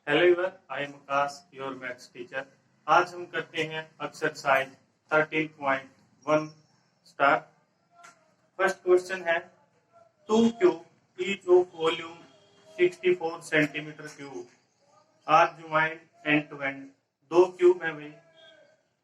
Hello everyone, I am Akash, your maths teacher. आज हम करते हैं एक्सरसाइज 13.1 स्टार्ट। फर्स्ट क्वेश्चन है 2 cube each of volume 64 centimetre cube are joint end to end. दो cube है भाई,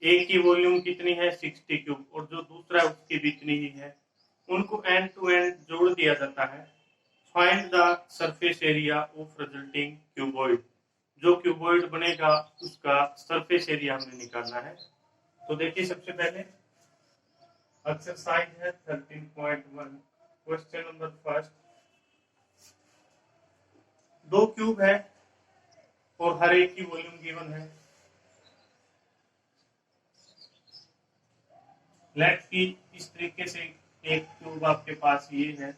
एक की वॉल्यूम कितनी है 60 क्यूब और जो दूसरा है उसकी भी इतनी ही है। उनको एंड टू एंड जोड़ दिया जाता है। Find the surface area of resulting cuboid. जो क्यूबॉइड बनेगा उसका सरफेस एरिया हमें निकालना है। तो देखिए, सबसे पहले एक्सरसाइज है 13.1। क्वेश्चन नंबर फर्स्ट, दो क्यूब है और हर एक की वॉल्यूम गिवन है। लेट की इस तरीके से एक क्यूब आपके पास ये है,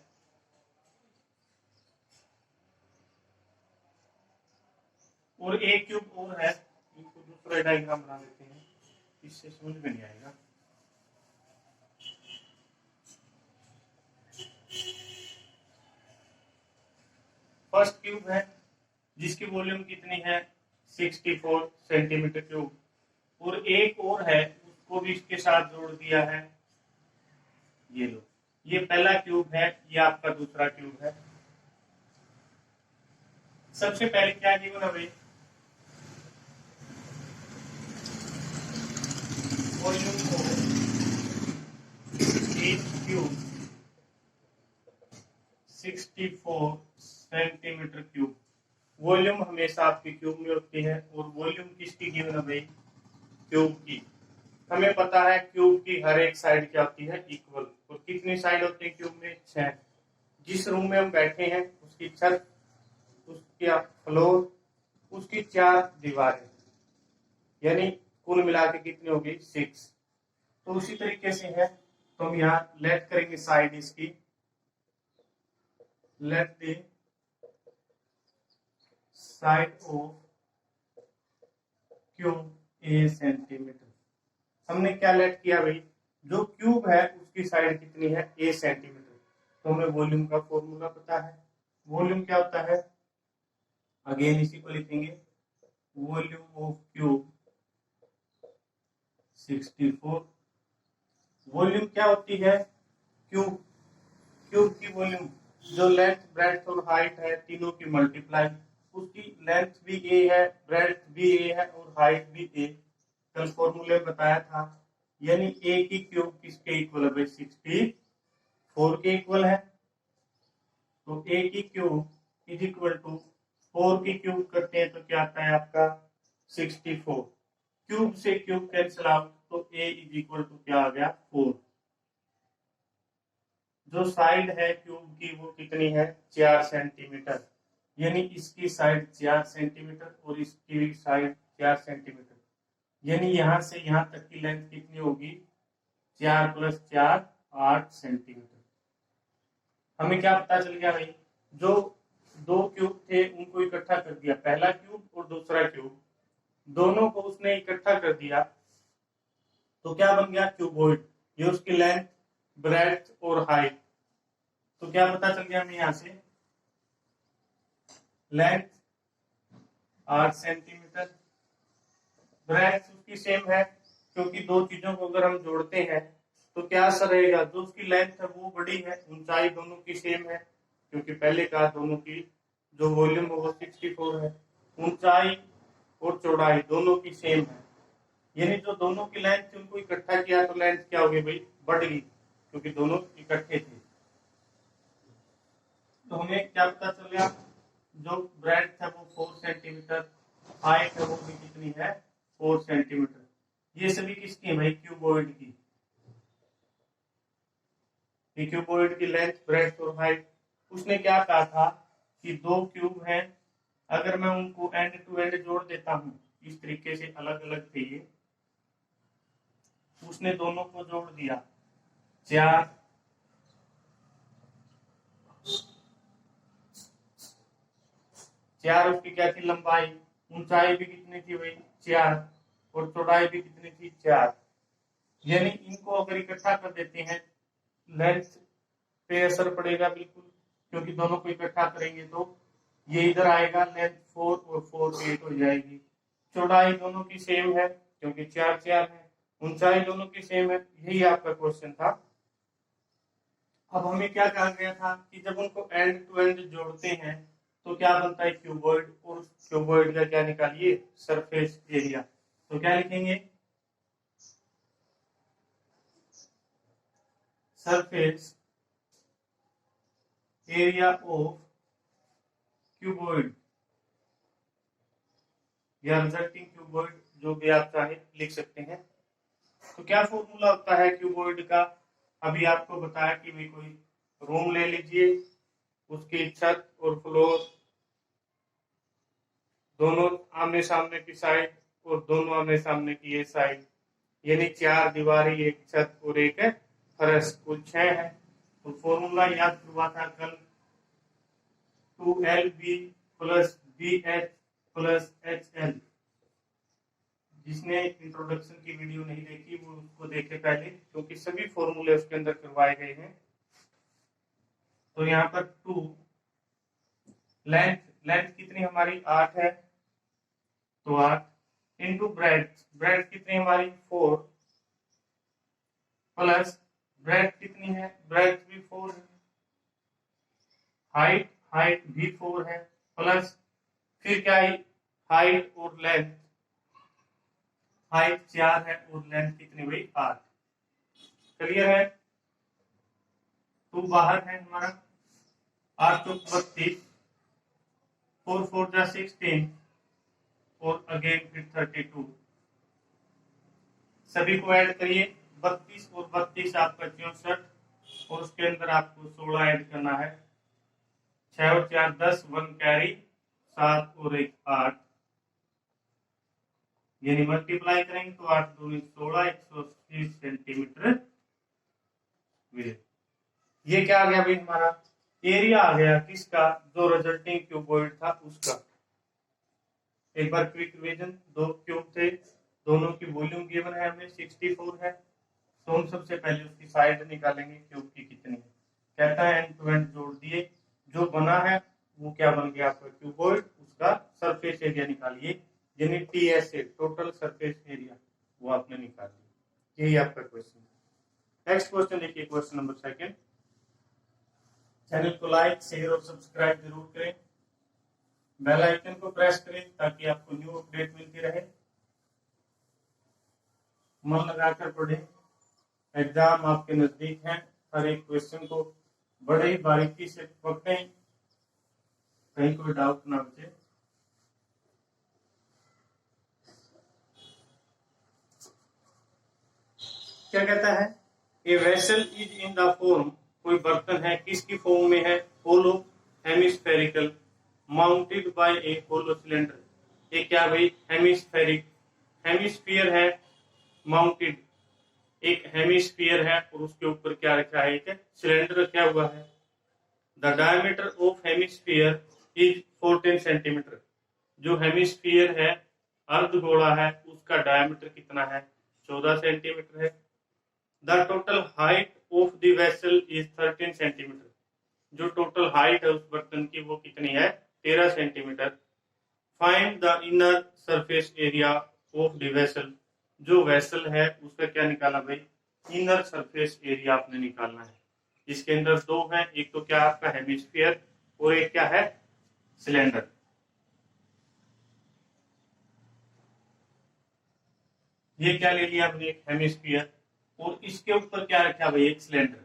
और एक क्यूब और है। इनको दूसरा डायग्राम बना देते हैं, इससे समझ में नहीं आएगा। फर्स्ट क्यूब है जिसकी वॉल्यूम कितनी है 64 सेंटीमीटर क्यूब, और एक और है उसको भी इसके साथ जोड़ दिया है। ये लो, ये पहला क्यूब है, ये आपका दूसरा क्यूब है। सबसे पहले क्या गिवन है भाई, volume of each cube 64 centimetre cube. Volume हमेशा आपकी क्यूब में होती है, और वॉल्यूम किसकी गिवन है भाई, क्यूब की। हमें पता है क्यूब की हर एक साइड क्या होती है, इक्वल। और कितनी साइड होती है क्यूब में, 6। जिस रूम में हम बैठे हैं उसकी छत, उसकी फ्लोर, उसकी 4 दीवारें, यानी कुल मिला के कितनी होगी 6। तो उसी तरीके से है, तो हम यहाँ लेट करेंगे साइड इसकी, let the side of cube A centimetre. हमने क्या लेट किया भाई, जो क्यूब है उसकी साइड कितनी है, ए सेंटीमीटर। तो हमें वॉल्यूम का फॉर्मूला पता है। वॉल्यूम क्या होता है, अगेन इसी को लिखेंगे, वॉल्यूम ऑफ क्यूब 64। वॉल्यूम क्या होती है, क्यूब की वॉल्यूम जो लेंथ ब्रेड्थ और हाइट है तीनों की मल्टीप्लाई। उसकी लेंथ भी ए है, ब्रेड्थ भी ए है और हाइट भी ए। कल फॉर्मूले में बताया था, यानी ए की क्यूब किसके इक्वल है, 64 के इक्वल है। तो ए की क्यूब इज इक्वल टू 4 की क्यूब करते हैं तो क्या आता है आपका 64। क्यूब से क्यूब कैंसिल आउट, तो ए इज इक्वल टू क्या आ गया 4। जो साइड है क्यूब की वो कितनी है 4 सेंटीमीटर, यानी इसकी साइड 4 सेंटीमीटर और इसकी साइड 4 सेंटीमीटर, यानी यहां से यहां तक की लेंथ कितनी होगी 4 + 4 8 सेंटीमीटर। हमें क्या पता चल गया भाई, जो दो क्यूब थे उनको इकट्ठा कर दिया, पहला क्यूब और दूसरा क्यूब, दोनों को उसने इकट्ठा कर दिया तो क्या बन गया क्यूबॉइड। ये उसकी लेंथ, ब्रेड्थ और हाइट। तो क्या पता चल गया हमें यहां से, लेंथ 8 सेंटीमीटर, ब्रेड्थ उसकी सेम है, क्योंकि दो चीजों को अगर हम जोड़ते हैं तो क्या असर रहेगा, जो उसकी लेंथ है वो बड़ी है, ऊंचाई दोनों की सेम है, क्योंकि पहले कहा दोनों की जो वॉल्यूम है वो 64 है। ऊंचाई और चौड़ाई दोनों की सेम है, यानी जो दोनों की लेंथ थी उनको इकट्ठा किया तो लेंथ क्या होगी भाई, बढ़ गई, क्योंकि दोनों इकट्ठे थे। तो हमें क्या पता चल गया, जो ब्रेड्थ है वो 4 सेंटीमीटर, हाइट है वो भी कितनी है 4 सेंटीमीटर। ये सभी किसकी है भाई, क्यूबॉइड की। क्यूबॉइड की लेंथ, ब्रेड्थ और हाइट। उसने क्या कहा था कि दो क्यूब हैं, अगर मैं उनको एंड टू एंड जोड़ देता हूं, इस तरीके से अलग अलग थे ये, उसने दोनों को जोड़ दिया, 4 उसकी क्या थी लंबाई, ऊंचाई भी कितनी थी भाई 4, और चौड़ाई भी कितनी थी 4। यानी इनको अगर इकट्ठा कर देते हैं, लेंथ पे असर पड़ेगा बिल्कुल, क्योंकि दोनों को इकट्ठा करेंगे तो ये इधर आएगा, लेंथ 4 और 4 8 हो जाएगी। चौड़ाई दोनों की सेम है क्योंकि 4 4 है, ऊंचाई दोनों की सेम है। यही आपका क्वेश्चन था। अब हमें क्या कहा गया था कि जब उनको एंड टू एंड जोड़ते हैं तो क्या बनता है, क्यूबॉइड, और क्यूबॉइड का क्या निकालिए, सरफेस एरिया। तो क्या लिखेंगे, सरफेस एरिया ऑफ क्यूबॉइड या रिजल्टिंग क्यूबॉइड, जो भी आप चाहे लिख सकते हैं। तो क्या फॉर्मूला होता है क्यूबॉइड का, अभी आपको बताया कि भी कोई रूम ले लीजिए, उसकी छत और फ्लोर दोनों आमने सामने की साइड और दोनों आमने सामने की ये साइड, यानी 4 दीवारें, एक छत और एक फर्श, कुल 6 है। तो फॉर्मूला याद हुआ था कल, 2LB plus BH plus HL। जिसने इंट्रोडक्शन की वीडियो नहीं देखी वो उसको देखे पहले, क्योंकि सभी फॉर्मूले उसके अंदर करवाए गए हैं। तो यहाँ पर 2, लेंथ लेंथ कितनी हमारी 8 है, तो 8 इंटू ब्रेड्थ, ब्रेड्थ कितनी हमारी 4, प्लस ब्रेड्थ कितनी है, ब्रेड्थ भी 4 है, हाइट हाइट भी 4 है, प्लस फिर क्या है, हाइट और लेंथ, हाइट 4 है और लेंथ कितनी हुई 8। क्लियर है। तो बाहर है हमारा 8 चौक 32, 4 4 जा 16 और अगेन फिर 32। सभी को ऐड करिए, 32 और 32 आपका 64, और उसके अंदर आपको 16 ऐड करना है। 6 और 4 10, 1 कैरी, 7 और 1 8, यानी मल्टीप्लाई करेंगे तो 8 दूनी 16, 180 सेंटीमीटर। ये क्या आ गया भाई, हमारा एरिया आ गया किसका, जो रिजल्टिंग क्यूबॉइड था उसका। एक बार क्विक रिवीजन, 2 क्यूब थे, दोनों की वॉल्यूम गिवन है हमें 64 है। तो हम सबसे पहले उसकी साइड निकालेंगे, क्यूब की कितनी है। कहता है एंड टू एंड जोड़ दिए, जो बना है वो क्या बन गया आपका क्यूबॉइड, उसका सरफेस एरिया निकालिए, यानी TSA, टोटल सरफेस एरिया, वो आपने निकाल दिया। यही आपका क्वेश्चन है। नेक्स्ट क्वेश्चन देखिए, क्वेश्चन नंबर 2। चैनल को लाइक शेयर और सब्सक्राइब जरूर करें, बेल आइकन को प्रेस करें ताकि आपको न्यू अपडेट मिलती रहे। मन लगाकर पढ़ें, एग्जाम आपके नजदीक है, हर एक क्वेश्चन को बड़े ही बारीकी से पकड़ें, कहीं कोई डाउट ना बचे। क्या कहता है, a vessel is in the form, कोई बर्तन है किसकी फॉर्म में है, होलो हेमिस्फेरिकल, माउंटेड बाय ए होलो सिलेंडर। ये क्या भाई, हेमिस्फेरिक, हेमिस्फीयर है, माउंटेड एक हेमिस्फीयर है और उसके ऊपर क्या रखा है, एक सिलेंडर रखा हुआ है। The diameter of hemisphere is 14 centimetre, जो हेमिस्फीयर है, अर्धगोला है, उसका डायमीटर कितना है, 14 सेंटीमीटर है। The total height of the vessel is 13 centimetre, जो टोटल हाइट है उस बर्तन की वो कितनी है, 13 centimetre. Find the inner surface area of the vessel, जो वेसल है उसका क्या निकाला भाई, इनर सरफेस एरिया आपने निकालना है। इसके अंदर 2 है, एक तो क्या आपका हेमिस्फीयर और एक क्या है, सिलेंडर। ये क्या ले लिया आपने, एक हेमिस्फीयर, और इसके ऊपर क्या रखा भाई, एक सिलेंडर,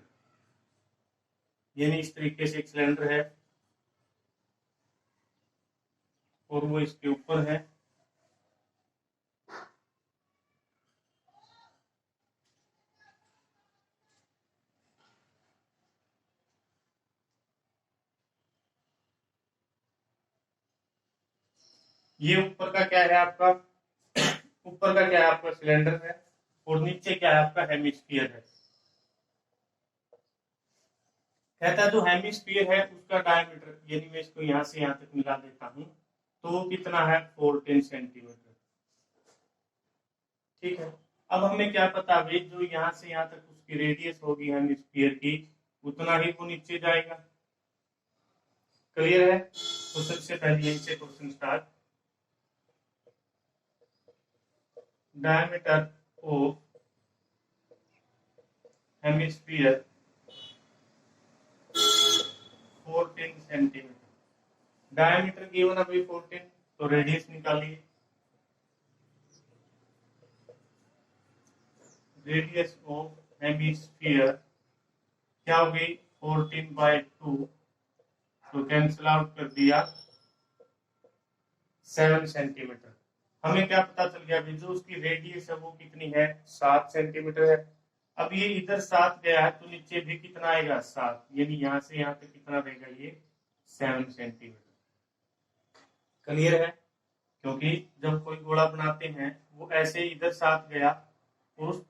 यानी इस तरीके से एक सिलेंडर है और वो इसके ऊपर है। ये ऊपर का क्या है आपका, ऊपर का क्या है आपका सिलेंडर है, और नीचे क्या है आपका हेमिस्फीयर है। कहता है जो हेमिस्फीयर है उसका डायमीटर, यानी मैं इसको यहां से यहां तक मिला देता हूं, तो वो कितना है, 14 सेंटीमीटर। ठीक है। अब हमें क्या पता भाई, जो यहां से यहां तक उसकी रेडियस होगी हेमिस्फीयर की, उतना ही वो नीचे जाएगा। क्लियर है? तो सबसे पहले यहीं से question start. Diameter of hemisphere 14 centimetre. Diameter given अभी 14, तो रेडियस निकालिए। रेडियस ऑफ हेमिस्फीयर क्या हो गई? 14/2, तो कैंसिल आउट कर दिया 7 सेंटीमीटर। हमें क्या पता चल गया अभी? जो उसकी रेडियस है वो कितनी है? 7 सेंटीमीटर है। अब ये इधर 7 गया है तो नीचे भी कितना आएगा? 7, यानी यहां से यहां तक कितना रहेगा? ये 7 सेंटीमीटर। क्लियर है? क्योंकि जब कोई गोला बनाते हैं वो ऐसे इधर 7 गया, उस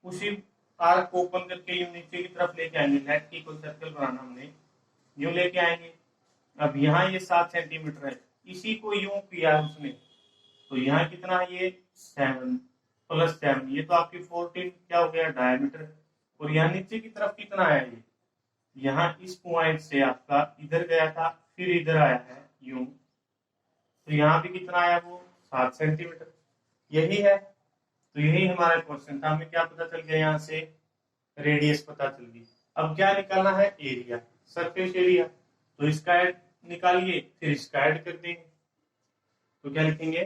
उसी आर्क को ओपन करके यूं नीचे की तरफ लेके आएंगे। नेट की कोई सर्कल बनाना हमने, यूं लेके आएंगे। अब यहाँ ये 7 सेंटीमीटर है, इसी को यूं किया उसने, तो यहाँ कितना है? ये 7 + 7, ये तो आपकी 14 क्या हो गया? डायमीटर। और यहाँ नीचे की तरफ कितना है? ये यहाँ इस पॉइंट से आपका इधर गया था, फिर इधर आया है यूं, तो यहाँ भी कितना आया? वो 7 सेंटीमीटर। यही है, तो यही हमारा क्वेश्चन था। हमें क्या पता चल गया? यहाँ से रेडियस पता चल गई। अब क्या निकालना है? Area, surface area. तो इसका ऐड निकालिए, फिर इसका ऐड कर देंगे। तो क्या लिखेंगे?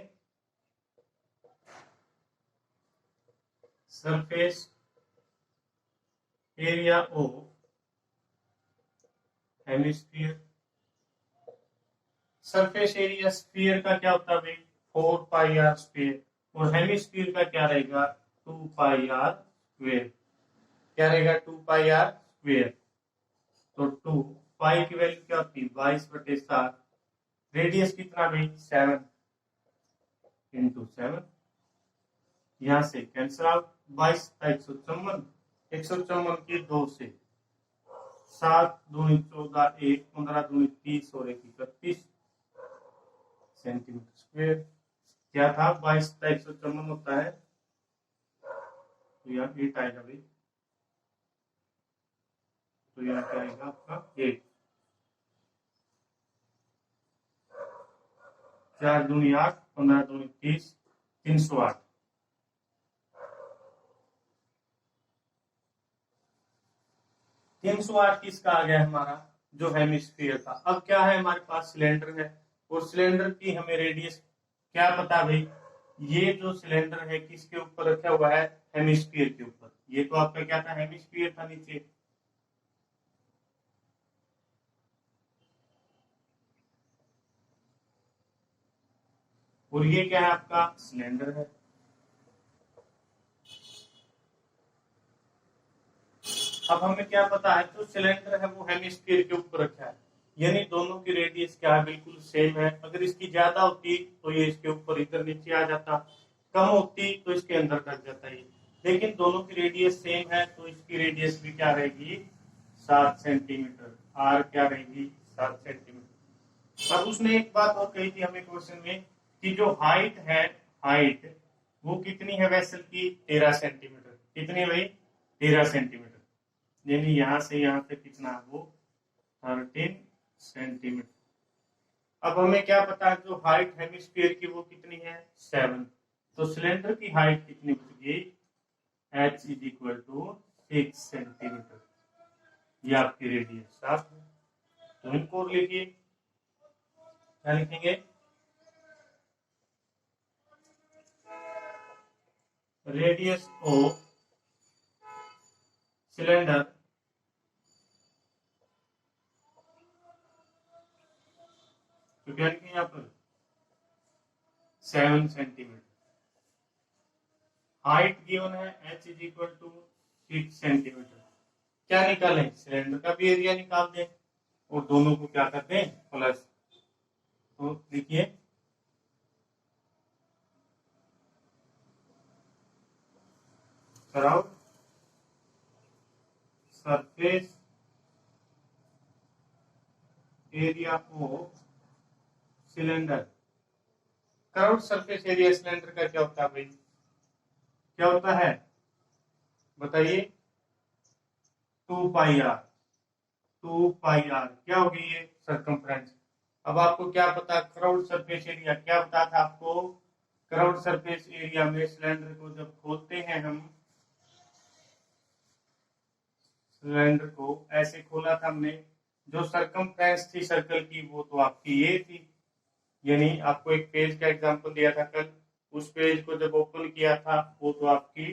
Surface area of hemisphere. Surface area sphere का क्या होता है भाई? 4πr square. और हेमिस्फीयर का क्या रहेगा? 2πr square. क्या रहेगा? 2πr square. तो 2 पाई की वैल्यू क्या होती है? 22/7। रेडियस कितना भाई? 7 × 7। यहां से कैंसिल आउट। 22 का 154, 154 की 2 से 7 दूनी 14, 1 15 दूनी 30 और 1 31 सेंटीमीटर स्क्वायर। क्या था? 22 का 154 होता है, तो यहाँ 8 आएगा भाई। तो यहाँ क्या आएगा आपका? 8। 4 दूनी 8, 15 दूनी 30, 308। किसका आ गया? हमारा जो हेमिस्फीयर था। अब क्या है? हमारे पास सिलेंडर है, और सिलेंडर की हमें रेडियस क्या पता भाई? ये जो सिलेंडर है किसके ऊपर रखा हुआ है? हेमिस्फीयर के ऊपर। ये तो आपका क्या था? हेमिस्फीयर था नीचे। और ये क्या है? आपका सिलेंडर है। अब हमें क्या पता है? जो सिलेंडर है वो हेमिस्फीयर के ऊपर रखा है, यानी दोनों की रेडियस क्या है? बिल्कुल सेम है। अगर इसकी ज्यादा होती तो ये इसके ऊपर इधर नीचे आ जाता, कम होती तो इसके अंदर कट जाता है। लेकिन दोनों की रेडियस सेम है, तो इसकी रेडियस भी क्या रहेगी? 7 सेंटीमीटर। आर क्या रहेगी? 7 सेंटीमीटर। अब उसने एक बात और कही थी हमें क्वेश्चन में, कि जो हाइट है, हाइट वो कितनी है वेसल की? 13 सेंटीमीटर। कितनी है भाई? 13 सेंटीमीटर। यानी यहां से यहां तक कितना है? वो 13 सेंटीमीटर। अब हमें क्या पता है? जो हाइट हेमिस्फीयर की वो कितनी है? 7। तो सिलेंडर की हाइट कितनी बच गई? h = 6 centimetre. ये आपकी रेडियस 7 है। तो इनको लिखिए। क्या लिखेंगे? रेडियस ऑफ सिलेंडर तो क्या लिखेंगे यहाँ पर? 7 सेंटीमीटर। हाइट गिवन है h = 6 सेंटीमीटर। क्या निकालें? सिलेंडर का भी एरिया निकाल दें और दोनों को क्या कर दें? प्लस। तो देखिए, curved surface area of cylinder. Curved surface area cylinder का क्या होता है भाई? क्या होता है बताइए? 2πr। 2πr क्या होगी? ये सर्कमफ्रेंस। अब आपको क्या पता, क्राउड सरफेस एरिया क्या पता था आपको? क्राउड सरफेस एरिया में सिलेंडर को जब खोलते हैं हम, सिलेंडर को ऐसे खोला था हमने, जो सरकमफ्रेंस थी सर्कल की वो तो आपकी ये थी। यानी आपको एक पेज का एग्जांपल दिया था कल, उस पेज को जब ओपन किया था वो तो आपकी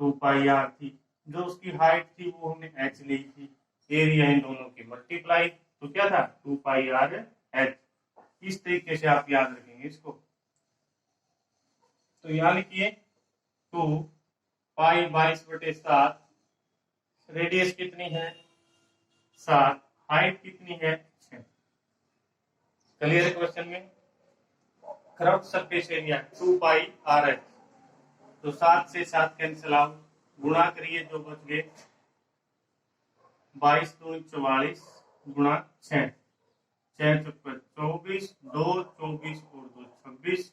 2 पाई आर थी। जो उसकी हाइट थी वो हमने h ली थी। एरिया इन दोनों की मल्टीप्लाई, तो क्या था 2 पाई आर h। इस तरीके से आप याद रखेंगे इसको। तो यहाँ लिखिए 2 पाई 22/7, रेडियस कितनी है 7, हाइट कितनी है 6। क्लियर क्वेश्चन में? Curved surface area 2 pi are h, तो 7 से 7 कैंसिल आउट, गुणा करिए जो बच गए 22 दूनी 44 गुणा 6, 6 चौके 24, 2 24 और 2 26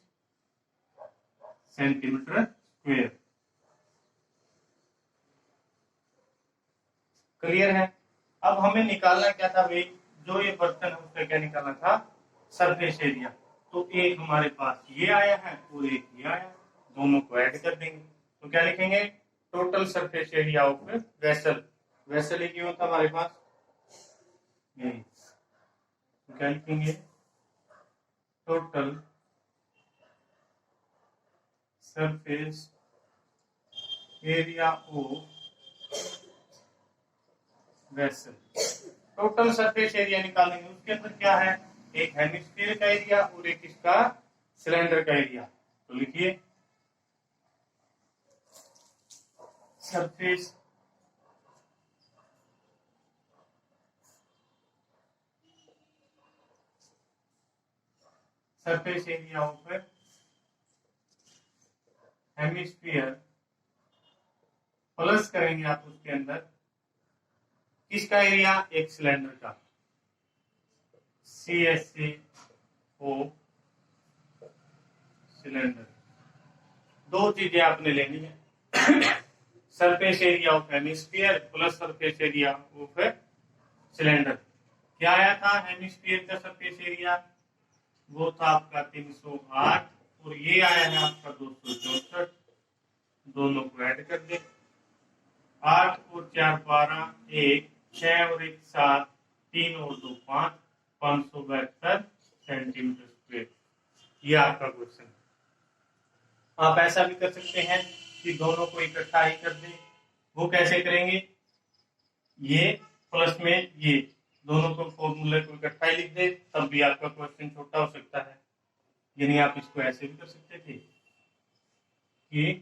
सेंटीमीटर स्क्वायर। क्लियर है? अब हमें निकालना क्या था भाई, जो ये बर्तन है उसका क्या निकालना था, सरफेस एरिया। तो एक हमारे पास ये आया है और एक ये आया, दोनों को ऐड कर देंगे। तो क्या लिखेंगे, total surface area of vessel. Vessel ही क्यों था हमारे पास ये, तो क्या लिखेंगे, total surface area of vessel. Total surface area निकालेंगे, उसके अंदर क्या है, एक हेमिस्फीयर का एरिया और एक इसका सिलेंडर का एरिया। तो लिखिए surface surface area of hemisphere, plus करेंगे आप उसके अंदर किसका एरिया, एक सिलेंडर का, CSCO सिलेंडर। दो चीजें आपने लेनी है, surface area of hemisphere plus surface area of cylinder. क्या आया था हेमिस्फीयर का सरफेस एरिया, वो था आपका 308 और ये आया है आपका 264। दोनों को ऐड कर दे, 8 और 4 12, 1 6 और 1 7, 3 और 2 5, 572 सेंटीमीटर स्क्वायर। ये आपका क्वेश्चन। आप ऐसा भी कर सकते हैं कि दोनों को इकट्ठा ही कर दें। वो कैसे करेंगे, ये प्लस में ये दोनों को फॉर्मूले को इकट्ठा ही लिख दे, तब भी आपका क्वेश्चन छोटा हो सकता है। यानी आप इसको ऐसे भी कर सकते थे कि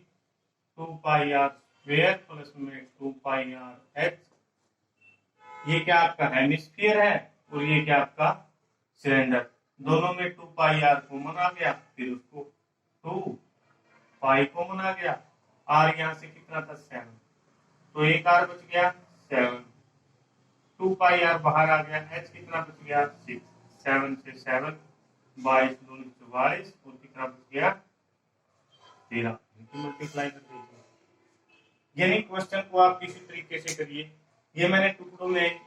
2 पाई आर स्क्वायर प्लस में 2 पाई आर h, ये क्या आपका हेमिस्फीयर है और ये क्या आपका सिलेंडर। दोनों में 2 पाई आर कॉमन आ गया, फिर उसको 2 पाई कॉमन आ गया, आर यहां से कितना था 7, तो एक आर बच गया 7, 2 पाई आर बाहर आ गया, h कितना बच गया 6, 7 से 7 22 दूनी 44 और कितना बच गया 13, मल्टीप्लाई कर दीजिए। यानी क्वेश्चन को आप किसी तरीके से करिए। ये मैंने टुकड़ों में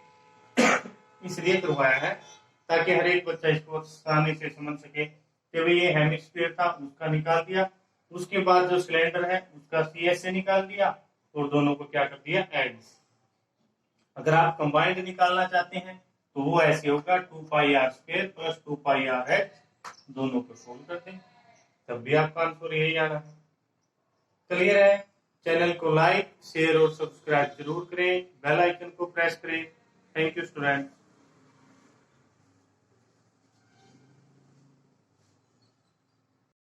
इसलिए करवाया है ताकि हर एक बच्चा इसको आसानी से समझ सके कि भाई ये हेमिस्फीयर था उसका निकाल दिया, उसके बाद जो सिलेंडर है उसका CSA निकाल दिया और दोनों को क्या कर दिया ऐड। अगर आप कंबाइंड निकालना चाहते हैं तो वो ऐसे होगा 2 pi r square plus 2 pi are h, दोनों को सोल्व कर दें, तब भी आपका आंसर यही आना है। क्लियर है? चैनल को लाइक शेयर और सब्सक्राइब जरूर करें, बेल आइकन को प्रेस करें। Thank you student.